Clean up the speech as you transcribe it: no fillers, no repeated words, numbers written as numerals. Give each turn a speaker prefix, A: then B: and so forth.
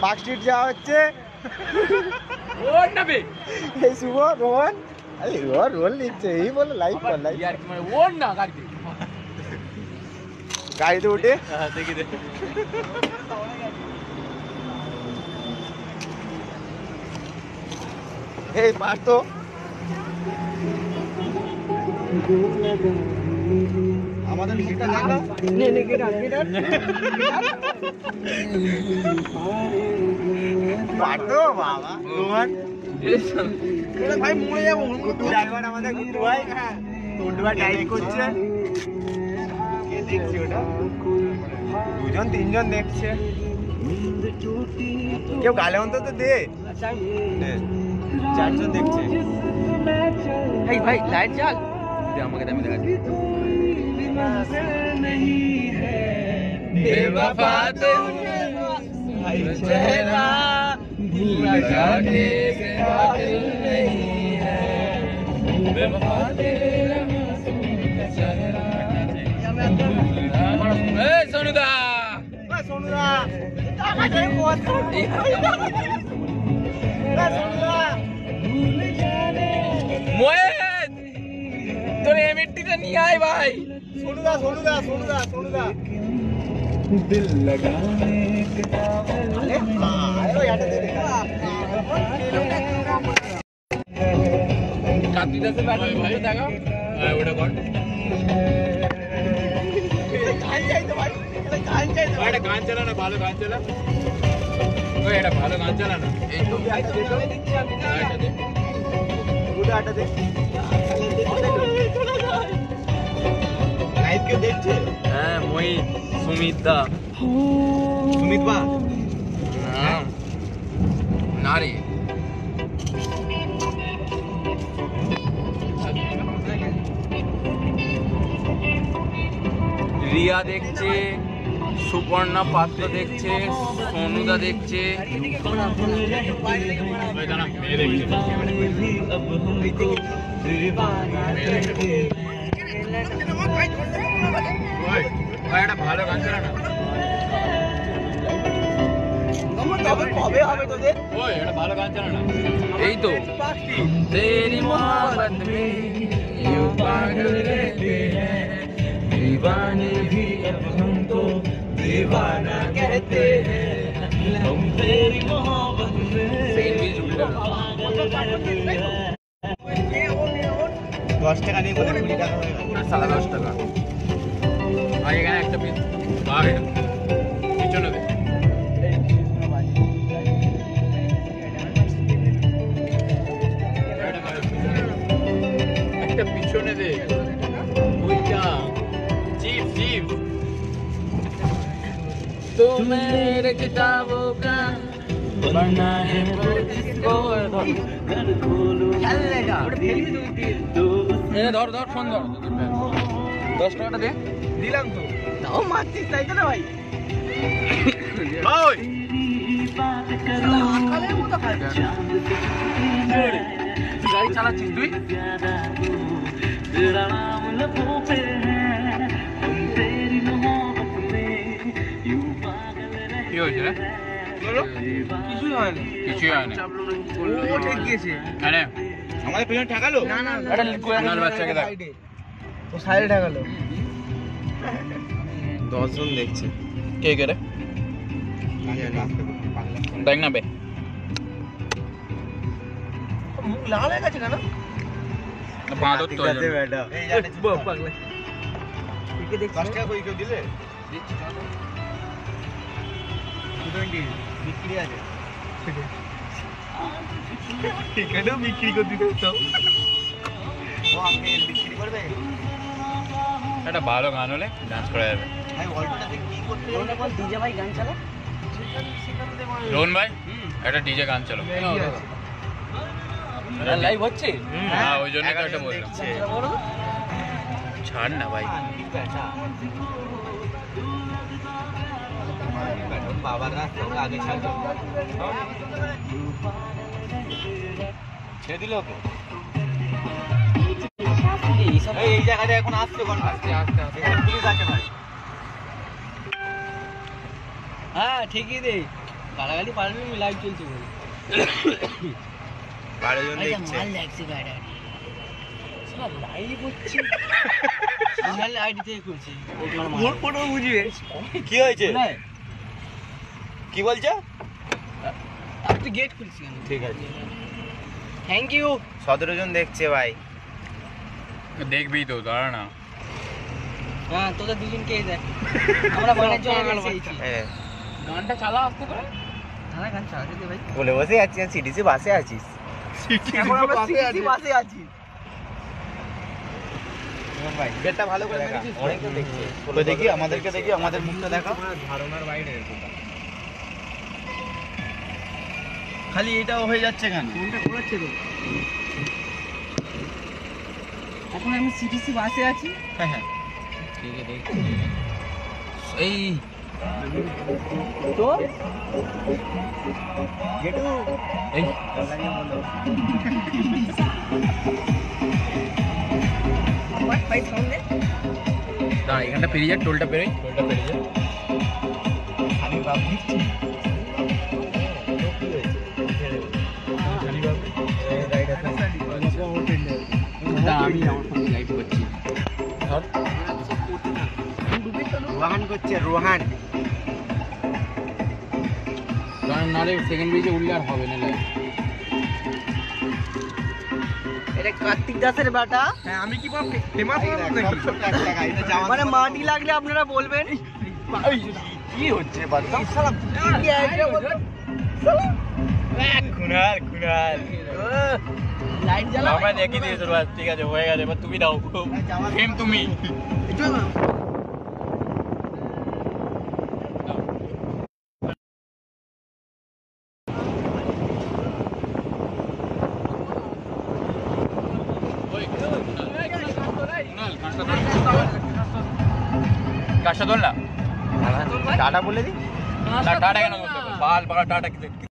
A: Park street যাওয়া হচ্ছে। এই শুভ রোহন, আরে রোল নিচ্ছে, এই বলে লাইভ কর লাইভ। গাড়িতে উঠে দেখি দে। এই পার্থ আমাদের গিটার লাগা নে নে গিটার পার্থ বাবা রোহন ওরে ভাই মরে যাব। ড্রাইভার আমাদের গুড্ডু ভাই, গুড্ডু ভাই ড্রাইভ করছে। কে দেখছে ওটা? দুজন তিনজন দেখছে। কেউ গালে অন্তত দে। চারজন দেখছে। এই ভাই লাইট জ্বাল দে আমাকে, আমি দেখাচ্ছি। बेवफा भाई चेहरा भूल जाने से दिल नहीं है बेवफा तेरा मासूम चेहरा। ए सोनुदा टाका दे बहुत ए सोनुदा भूल जाने मोहित তোর এমএটিটা নিয়ে আয় ভাই। सोनुदा दिल लगाने अरे आयो याटा दे कातिदा से बैठ भाई देखो ওটা কর গান চাই তো ভাই, এটা গান চালা না, ভালো গান চালা। ওই এটা ভালো গান চালা না। এই তো আইতো দেখছি আমি না, এটা দে ওটা আটা দে। লাইভ কেউ দেখছে? হ্যাঁ মই সুমিত দা। সুমিত বা না রে রিয়া দেখছে, সুপর্ণা পাত্র দেখছে, সোনুদা দেখছে। ভালো গান চালা না, কবে হবে তোদের? ওই এটা ভালো গান চালা না। এই তো तेरी मोहब्बत में यूं पागल रहते हैं दीवाने भी अब हमको दीवाना कहते हैं हम तेरी मोहब्बत में 10 টাকা নিয়ে 20 টাকা হয়ে গেল, 10.5 টাকা। আর এখানে একটা পিস বাড়ে পিছনে দে। একটা পিছনে দে ওইটা जीप जीप तो मेरे किताबों का बनना है जिसको घर खोलूं चलेगा ए धर धर फोन धर 10 টাকাটা দে। দিলাম তো, তাও মারছিস তাই তো না ভাই। ওই আকালের মতো খাচ্ছিস, গাড়ি চালাচ্ছিস তুই? तेरा नाम लबों पे है हम तेरी मोहब्बत में यूं पागल रहे। কি হয়েছে রে? বলো কিছুই হয়নি, কিছুই হয়নি। ও ঠিক গিয়েছে। আরে আমাদের পেছনে ঠেকালো না না, এটা কোয়ানার বাচ্চাকে দেখ, ও সাইডে ঠেকালো। 10 জন দেখছে। কে কে রে? দেখ না বে, মুখ লাল হয়ে গেছে কেন? বাঁদর তো আছে বেটা। এই জানে পাগলা কে দেখ। 10 টাকা কই কেউ দিলে? দিচ্ছি চলো 220 বিক্রি আছে। কেন বিক্রি করতে দাও? ও আপনি বিক্রি করবে? এটা ভালো গান হলে ডান্স করা যাবে। ভাই অল্পটাতে কি করতে হবে? ওটা কোন ডিজে ভাই গান চালা? রোহন ভাই এটা ডিজে গান চালাও। লাইভ হচ্ছে? হ্যাঁ ওই জন্য তো এটা বললাম। ছাড় না ভাই, বাবার রাস্তা আগে ছাড় ছেড়ে দিল ওকে। এই জায়গাটা এখন আসছে কোন? আস্তে আস্তে পুলিশ আছে ভাই। হ্যাঁ ঠিকই দে, গালাগালি পারবি লাইভ চলছে বলে
B: 12 জন দেখছে
A: মাল লাগছে গাড়ি লাইভ হচ্ছে সোনালি আইডি থেকে করছি মোর ফটো বুঝবে
B: কি হয়েছে কি বলছো
A: আপনি গেট খুলছি
B: ঠিক আছে
A: থ্যাংক ইউ
B: 17 জন দেখছে ভাই
C: দেখবি তো দাঁড়া না
A: হ্যাঁ তোদের দুজনকেই দেখ আমরা বানের জন্য এসেছি
B: হ্যাঁ
C: গানটা চালা আসতে করে
A: দাদা গান চালাতে দে ভাই
B: বলে বসে আছি সিটিসি বাসে আছিস
A: এখন আমরা সিটি বাসে আছি
B: ভাই গেটটা ভালো করে দেখা অনেক তো দেখছে
C: তো দেখি আমাদেরকে দেখি আমাদের মুখটা দেখা
B: ধারণার বাইরে
C: খালি এটাও হয়ে যাচ্ছে কেন
A: ফোনটা খোলাচ্ছে তো এখন আমি সিটিসি বাসে আছি
C: হ্যাঁ হ্যাঁ ঠিক আছে দেখি এই
A: তো
B: গেটু
C: এই
A: ভাই সামনে
C: দাঁড়া এখানটা পেরিয়ে যা টোলটা পেরিয়ে যা
B: আমি ভাবছি
C: আমি আমার ফোনে লাইভ করছি ধর
B: রোহান করছে রোহান
C: কারণ নালে সেকেন্ড পেজে উঠলে আর হবে না লাইভ
A: এটা কার্তিক দাসের বেটা
B: হ্যাঁ আমি কি ফেমাস নাকি
A: মানে মাটি লাগলে আপনারা বলবেন
B: কি হচ্ছে বাচ্চা
A: কি আইডিয়া বলবেন
B: খুনাল খুনাল
A: লাইট জ্বালাও
C: আমরা দেখি দিয়েছো বাস ঠিক আছে হয়ে গেছে এবার তুমি দাও ফেম তুমি কাজটা ধর না
B: টাটা বলে দি
C: টাটা কেন বলতে হবে? বাল বাল টাটা